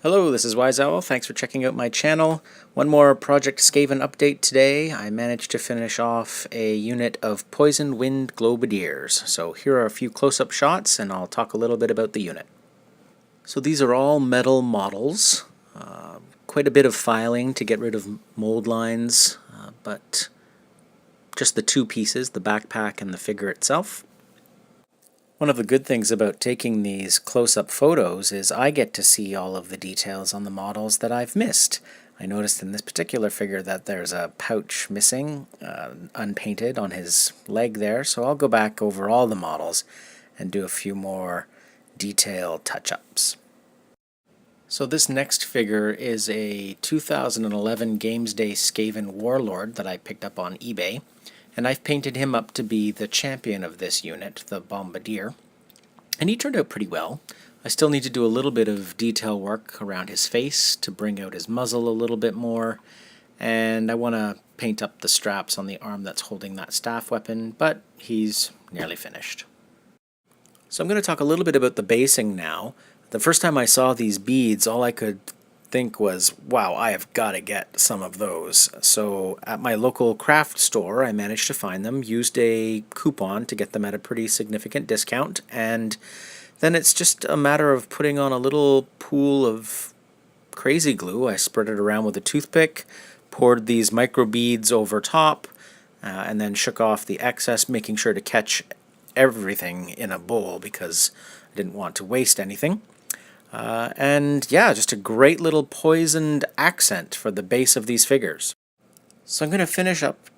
Hello, this is Wise Owl. Thanks for checking out my channel. One more Project Skaven update today. I managed to finish off a unit of Poisoned Wind Globadiers. So here are a few close-up shots, and I'll talk a little bit about the unit. So these are all metal models. Quite a bit of filing to get rid of mold lines, but just the two pieces, the backpack and the figure itself. One of the good things about taking these close-up photos is I get to see all of the details on the models that I've missed. I noticed in this particular figure that there's a pouch missing, unpainted on his leg there, so I'll go back over all the models and do a few more detailed touch-ups. So this next figure is a 2011 Games Day Skaven Warlord that I picked up on eBay. And I've painted him up to be the champion of this unit, the Bombardier. And he turned out pretty well. I still need to do a little bit of detail work around his face to bring out his muzzle a little bit more. And I want to paint up the straps on the arm that's holding that staff weapon, but he's nearly finished. So I'm going to talk a little bit about the basing now. The first time I saw these beads, all I could think was, wow, I have got to get some of those. So at my local craft store, I managed to find them, used a coupon to get them at a pretty significant discount, and then it's just a matter of putting on a little pool of crazy glue. I spread it around with a toothpick, poured these micro beads over top, and then shook off the excess, making sure to catch everything in a bowl because I didn't want to waste anything. And yeah, just a great little poisoned accent for the base of these figures. So I'm going to finish up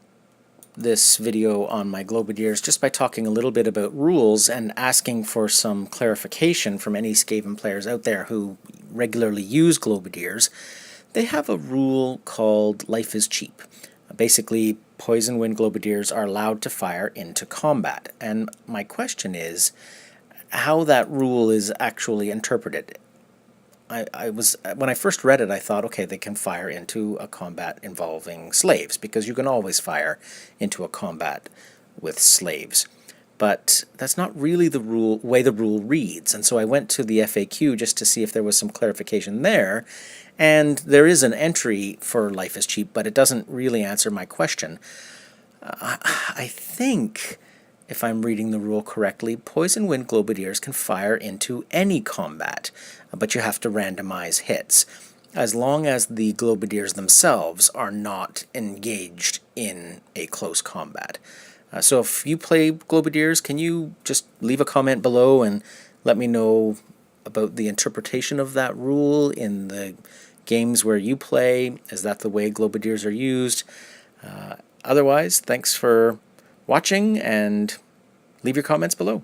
this video on my Globadiers just by talking a little bit about rules and asking for some clarification from any Skaven players out there who regularly use Globadiers. They have a rule called Life is Cheap. Basically, Poisoned Wind Globadiers are allowed to fire into combat. And my question is how that rule is actually interpreted. When I first read it, I thought, okay, they can fire into a combat involving slaves, because you can always fire into a combat with slaves. But that's not really the way the rule reads, and so I went to the FAQ just to see if there was some clarification there, and there is an entry for Life is Cheap, but it doesn't really answer my question. I think, if I'm reading the rule correctly, Poisoned Wind Globadiers can fire into any combat, but you have to randomize hits, as long as the Globadiers themselves are not engaged in a close combat. So if you play Globadiers, can you just leave a comment below and let me know about the interpretation of that rule in the games where you play? Is that the way Globadiers are used? Otherwise, thanks for watching, and leave your comments below.